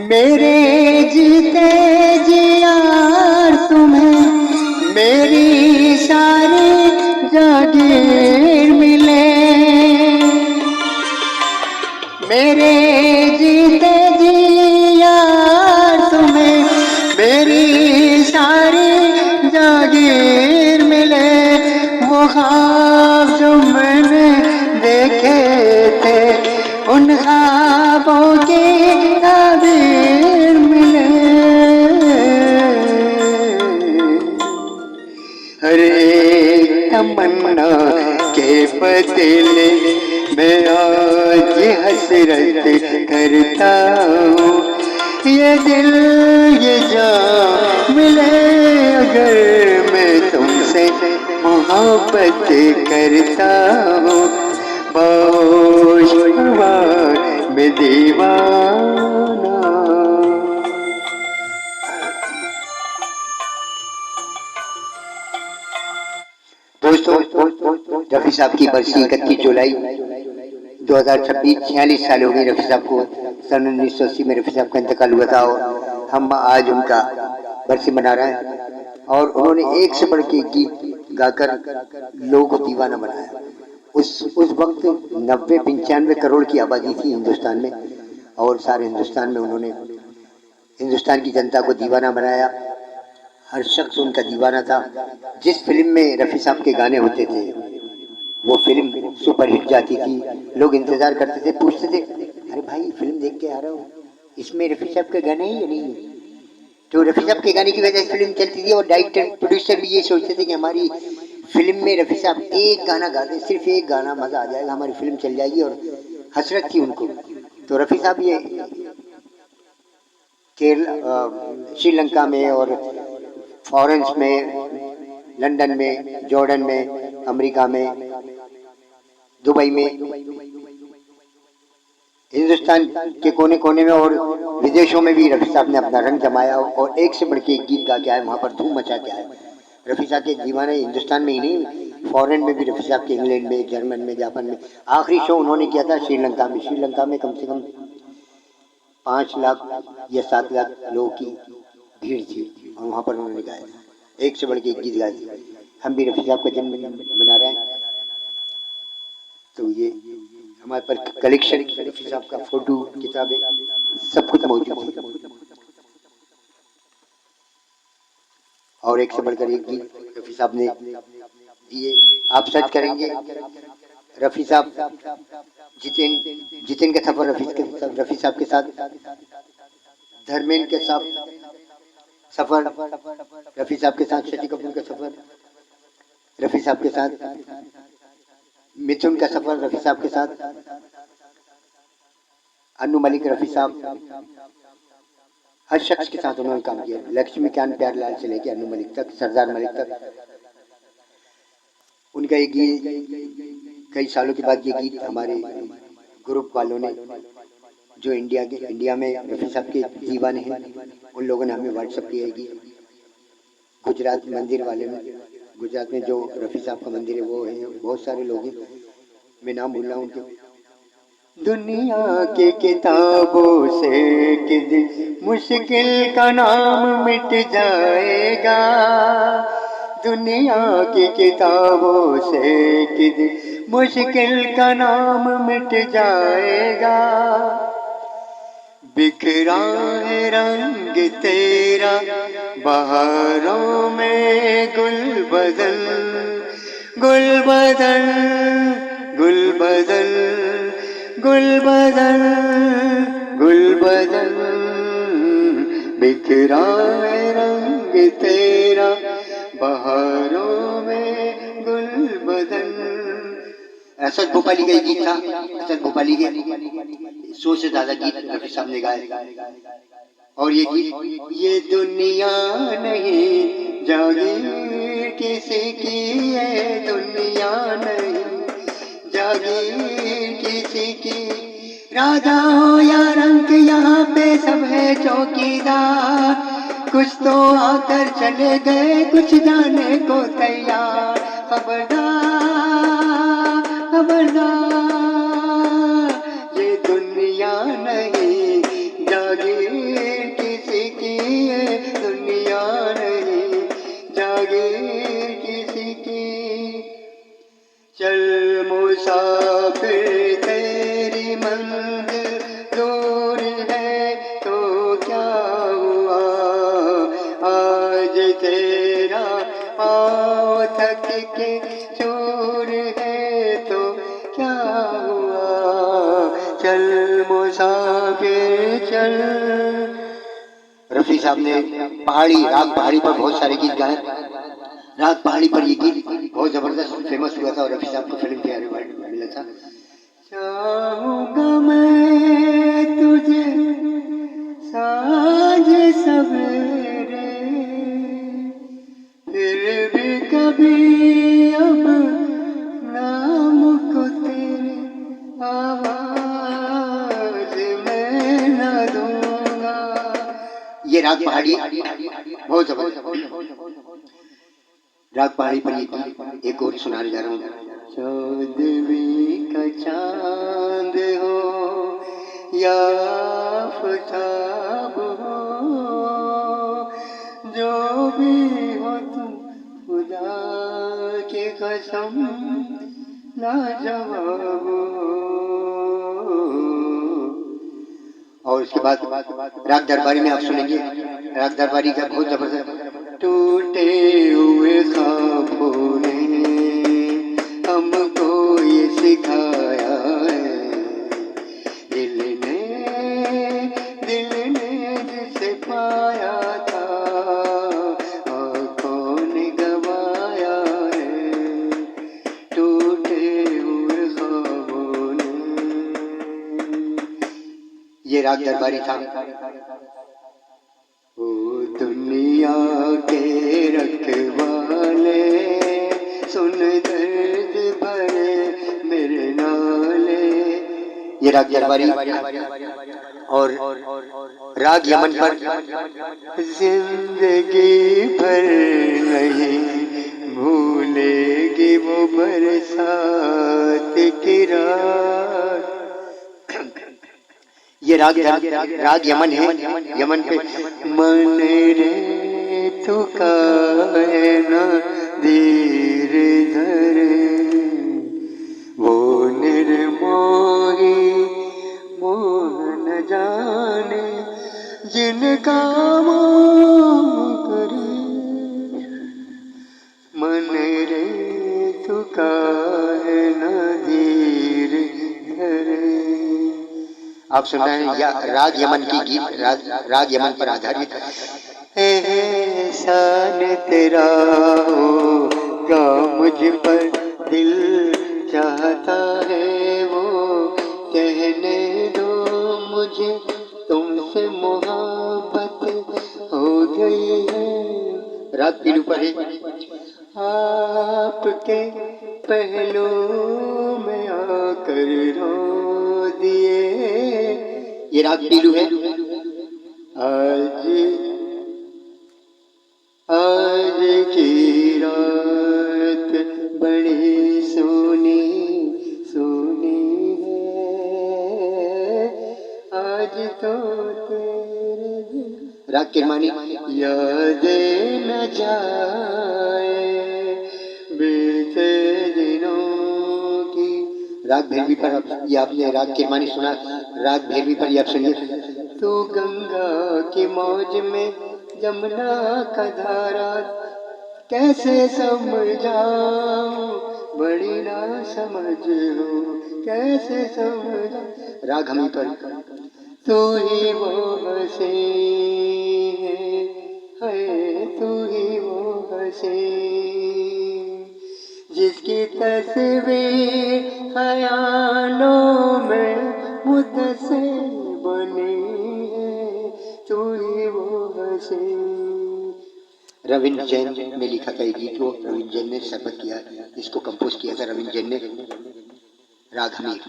मेरे जीते जी यार तुम्हें मेरी सारी जागीर मिले। मेरे जीते जी यार तुम्हें मेरी सारी जागीर मिले। वो ख्वाब जो मैंने देखे थे उन ख्वाबों की ताबीर मिले। हर एक तमन्ना के बदले मैं आज हसरत करता हूँ। ये दिल ये जान मिले अगर मैं तुमसे मोहब्बत करता हूँ। बार में दीवाना। दोस्तों, रफी साहब की बरसी 31 जुलाई 2026, 46 साल हो गए रफी साहब को। सन 1980 में रफी साहब का इंतकाल हुआ था और हम आज उनका बरसी मना रहे हैं। और उन्होंने एक से बढ़ के गीत गाकर लोगों को दीवाना बनाया। उस वक्त 90-95 करोड़ की आबादी थी हिंदुस्तान में और सारे हिंदुस्तान में उन्होंने हिंदुस्तान की जनता को दीवाना बनाया। हर शख्स उनका दीवाना था। जिस फिल्म में रफी साहब के गाने होते थे वो फिल्म सुपरहिट जाती थी। लोग इंतजार करते थे, पूछते थे अरे भाई फिल्म देख के आ रहा हूँ, इसमें रफी साहब के गाने ही या नहीं। तो रफी साहब के गाने की वजह से फिल्म चलती थी और डायरेक्टर प्रोड्यूसर भी ये सोचते थे कि हमारी फिल्म में रफी साहब एक गाना गा दे, सिर्फ एक गाना, मजा आ जाएगा, हमारी फिल्म चल जाएगी। और हसरत थी उनको। तो रफी साहब ये केरला, श्रीलंका में और फॉरेंस में, लंदन में, जॉर्डन में, अमेरिका में, दुबई में, हिंदुस्तान के कोने कोने में और विदेशों में भी रफी साहब ने अपना रंग जमाया और एक से बढ़ के एक गीत गा के आए, वहाँ पर धूम मचा के आए। रफी साहब के दीवाने हिंदुस्तान में ही नहीं, फॉरेन में भी रफी साहब के, इंग्लैंड में, जर्मन में, जापान में। आखिरी शो उन्होंने किया था श्रीलंका में। श्रीलंका में कम से कम 5 लाख या 7 लाख लोगों की भीड़ थी और वहाँ पर उन्होंने गाया था, एक से बढ़ के एक गीत गाए थे। हम भी रफी साहब का जन्मदिन मना रहे हैं। तो ये हमारे पर कलेक्शन, रफी साहब का फोटो, किताबें, सब कुछ मौजूद है। और एक से बढ़कर एक गीत रफी साहब ने दिए। आप सर्च करेंगे रफी साहब जितेन का सफर रफी साहब के साथ, धर्मेंद्र के साथ सफर रफी साहब के साथ, शशि कपूर का सफर रफी साहब के साथ, मिथुन का सफर रफी साहब के साथ, अनु मलिक रफी साहब, हर शख्स के साथ उन्होंने काम किया। लक्ष्मीकांत प्यारेलाल से लेकर अनु मलिक तक, सरदार मलिक तक। उनका एक गीत कई सालों के बाद ये गीत हमारे ग्रुप वालों ने, जो इंडिया में रफी साहब के दीवाने हैं, उन लोगों ने हमें व्हाट्सएप किया है गीत। गुजरात मंदिर वाले में, गुजरात में जो रफी साहब का मंदिर है वो है, बहुत सारे लोग हैं, मैं नाम भूल रहा हूँ उनके। दुनिया के किताबों से किसी मुश्किल का नाम मिट जाएगा। दुनिया की किताबों से किसी मुश्किल का नाम मिट जाएगा। बिखरा है रंग तेरा बहारों में गुल बदल, गुल बदल, गुल बदल, गुल बदल, गुल बदल। बिखरा है रंग तेरा बहारों में गुल बदल। असद भोपाली का गीत था। असद भोपाली के 100 से ज्यादा गीत रफी साहब ने गाए। और ये गीत, ये दुनिया नहीं जागीर किसी की, ये दुनिया नहीं जागीर किसी की। राजा हो या रंक यहाँ पे सब है चौकीदार। कुछ तो आकर चले गए, कुछ जाने को तैयार। खबरदार, खबरदार, ये दुनिया नहीं जागीर चल मुसाफिर तेरी मंजिल दूर है तो क्या हुआ, आज तेरा पाँव थक के चूर है तो क्या हुआ, चल मुसाफिर चल। रफी साहब ने राग पहाड़ी पर बहुत सारे गीत गाए। राग पहाड़ी पर ये गीत बहुत जबरदस्त फेमस हुआ था और रफी साहब को फिल्म फेयर अवार्ड मिला था। चाहूंगा मैं तुझे साँझ सवेरे, फिर भी कभी अब नाम को तेरे आवाज में न दूंगा। ये राग पहाड़ी बहुत जबरदस्त। राग पहाड़ी पर एक और सुनाने जा रहा हूँ। चौदहवीं का चांद हो या आफताब हो, जो भी हो तुम खुदा की कसम लाजवाब हो। और उसके बाद राग दरबारी में आप सुनेंगे। राग दरबारी का बहुत जबरदस्त। टूटे हुए ख्वाबों ने हमको ये सिखाया है, दिल ने जिसे पाया था आँखों ने गवाया है, टूटे हुए ख्वाबों ने। ये राग दरबारी था। ओ दुनिया के रखवाले सुन दर्द भरे मेरे नाले। ये राग दरबारी। और राग यमन पर जिंदगी भर नहीं भूलेगी वो बरसात की रात। ये राग यमन है। यमन पे मन रे तू काहे ना धीरे धरे, वो निर्मोही मोह न जाने जिनका मोह करे, मन रे तू काहे ना धीरे धरे। आप सुन रहे हैं या राग यमन की गीत राग यमन पर आधारित। एहसान तेरा होगा मुझ पर, दिल चाहता है वो कहने दो मुझे, तुमसे मोहब्बत हो गई है। राग पीलू पर है। आपके पहलू में आकर रो दिए। ये राग पीलू है। आज की रात बड़ी सोनी सोनी है, आज तो तेरे राग किरमानी। यादें न जाए बीते दिनों की। राग भैरवी पर ये आपने राग किरमानी सुना। राग भैरवी पर ये आप सुनिए। तू गंगा की मौज में जमुना का धारा कैसे समझाऊं, बड़ी ना समझ हो कैसे समझाऊं। राग हमी पर तू ही वो हंसी है, तू ही वो हंसी जिसकी तस्वीर ख्यालों में मुझसे बनी है, तू ही वो हंसी। रविंद्र जैन ने लिखा था ये गीत को। रविंद्र जैन ने शरबत किया, इसको कंपोज किया था रविंद्र जैन ने। राग हमीर।